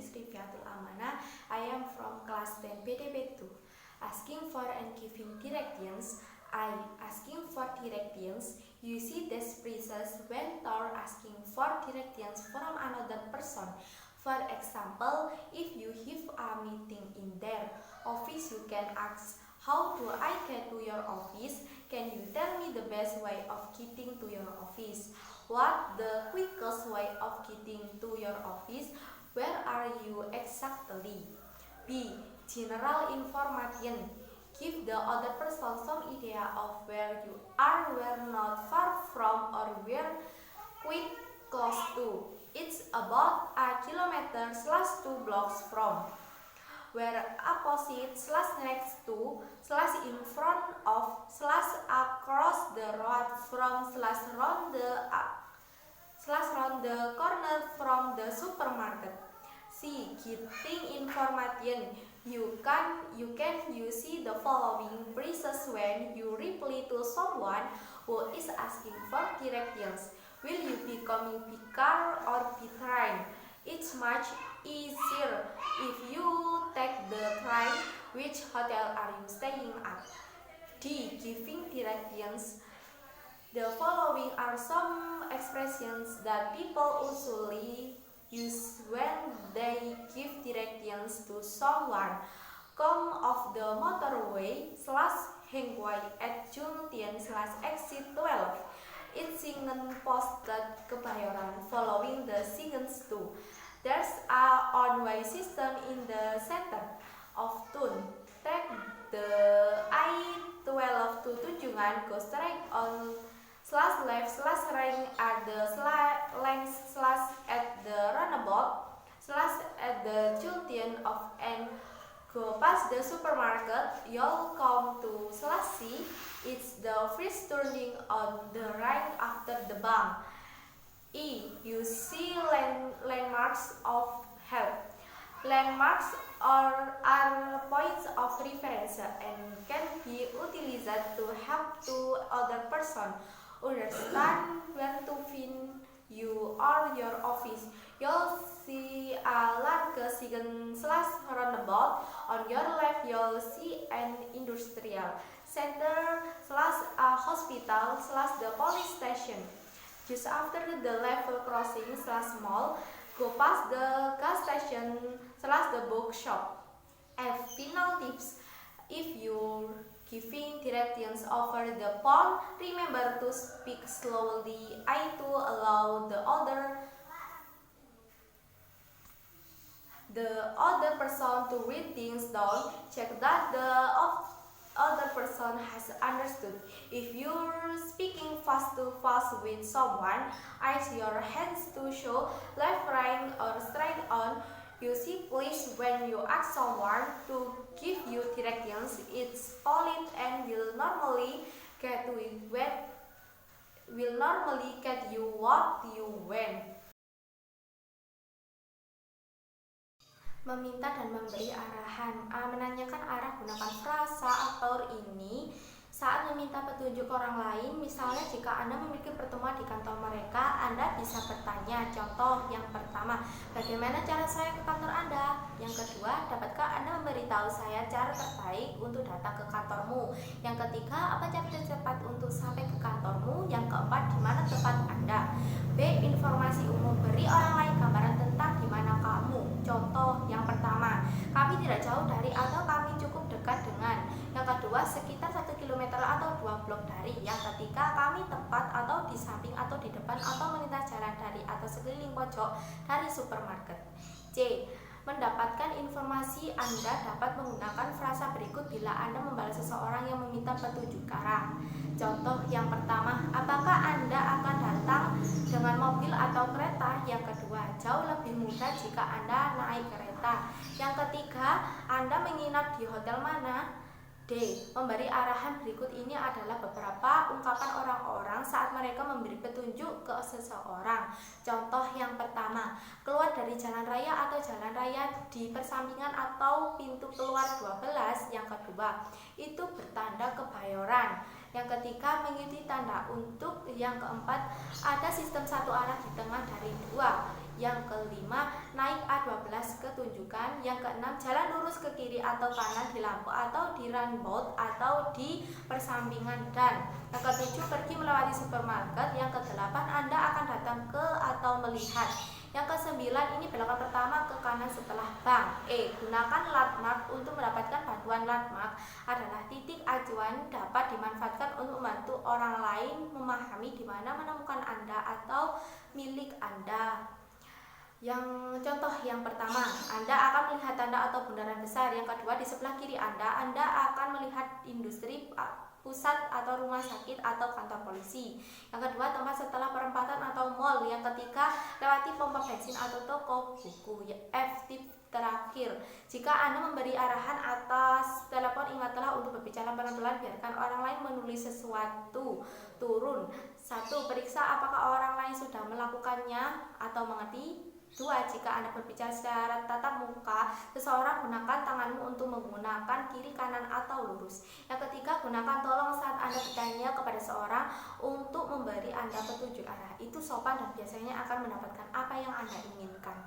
is Rifiatul Amana. I am from class 10 PDB 2. Asking for and giving directions. I asking for directions. You see this process when Thor asking for directions from another person. For example, if you have a meeting in their office, you can ask, how do I get to your office? Can you tell me the best way of getting to your office? What the quickest way of getting to your office? Where are you exactly? B. General information. Give the other person some idea of where you are, where not far from, or where quite close to. It's about a kilometer / 2 blocks from. Where opposite / next to / in front of / across the road from / round the corner from the supermarket. C. Getting information. You can use the following phrases when you reply to someone who is asking for directions. Will you be coming by car or by train? It's much easier if you take the train. Which hotel are you staying at? D. Giving directions. The following are some expressions that people usually use when they give directions to someone. Come off the motorway / hangway at Junction / exit 12. It's Singen posted Kebayoran following the Singens too. There's a one-way system in the center of town. Take the I-12 to Tunjungan, go straight on / left / right at the length / at the roundabout / at the junction of and go past the supermarket. You'll come to / C. It's the first turning on the right after the bank. E. You see landmarks of help. Landmarks are points of reference and can be utilized to help to other person understand where to find you or your office. You'll see a large sign / roundabout. On your left, you'll see an industrial center / a hospital / the police station. Just after the level crossing / mall, go past the gas station / the bookshop. F. Final tips. If you're giving directions over the phone, remember to speak slowly. I to allow the other person to write things down. Check that the other person has understood. If you're speaking fast with someone, raise your hands to show left, right, or straight on. You see, please, when you ask someone to give you directions, it's polite and will normally get you what you want. Meminta dan memberi arahan. A. Menanyakan arah gunakan frasa atau ini saat meminta petunjuk orang lain. Misalnya jika Anda memiliki pertemuan di kantor mereka, Anda bisa bertanya. Contoh yang pertama, bagaimana cara saya ke kantor Anda? Yang kedua, dapatkah Anda memberitahu saya cara terbaik untuk datang ke kantormu? Yang ketiga, apa cara tercepat untuk sampai ke kantormu? Yang keempat, di mana tempat Anda? B. Informasi umum. Beri orang lain gambaran tentang di mana kamu. Contoh yang pertama, kami tidak jauh dari atau kami cukup dekat dengan. Yang kedua, sekitar 1 km atau 2 blok dari. Yang ketiga, kami tepat atau di samping atau di depan atau melintas jalan dari atau sekeliling pojok dari supermarket. C. Mendapatkan informasi, Anda dapat menggunakan frasa berikut bila Anda membalas seseorang yang meminta petunjuk arah. Contoh yang pertama, apakah Anda akan datang dengan mobil atau kereta? Yang kedua, jauh lebih mudah jika Anda naik kereta. Yang ketiga, Anda menginap di hotel mana? D. Memberi arahan berikut ini adalah beberapa ungkapan orang-orang saat mereka memberi petunjuk ke seseorang. Contoh yang pertama, keluar dari jalan raya atau jalan raya di persampingan atau pintu keluar 12. Yang kedua, itu bertanda Kebayoran. Yang ketiga, mengikuti tanda untuk. Yang keempat, ada sistem satu arah di tengah dari 2. Yang kelima, naik A12 ke Yang keenam, jalan lurus ke kiri atau kanan di lampu atau di roundabout atau di persampingan. Dan yang ketujuh, pergi melewati supermarket. Yang kedelapan, Anda akan datang ke atau melihat. Yang kesembilan, ini belokan pertama ke kanan setelah bank. Gunakan landmark untuk mendapatkan bantuan. Landmark adalah titik acuan dapat dimanfaatkan untuk membantu orang lain memahami di mana menemukan Anda atau milik Anda. Yang contoh yang pertama, Anda akan melihat tanda atau bundaran besar. Yang kedua, di sebelah kiri Anda akan melihat industri, pusat atau rumah sakit atau kantor polisi. Yang kedua, tempat setelah perempatan atau mall. Yang ketiga, lewati pompa bensin atau toko buku. Tip terakhir, jika Anda memberi arahan atas telepon, ingatlah untuk berbicara pelan-pelan, biarkan orang lain menulis sesuatu. Turun. 1. Periksa apakah orang lain sudah melakukannya atau mengerti. 2. Jika Anda berbicara secara tatap muka seseorang, gunakan tanganmu untuk menggunakan kiri, kanan, atau lurus. Yang ketiga, gunakan tolong saat Anda bertanya kepada seorang untuk memberi Anda petunjuk arah. Itu sopan dan biasanya akan mendapatkan apa yang Anda inginkan.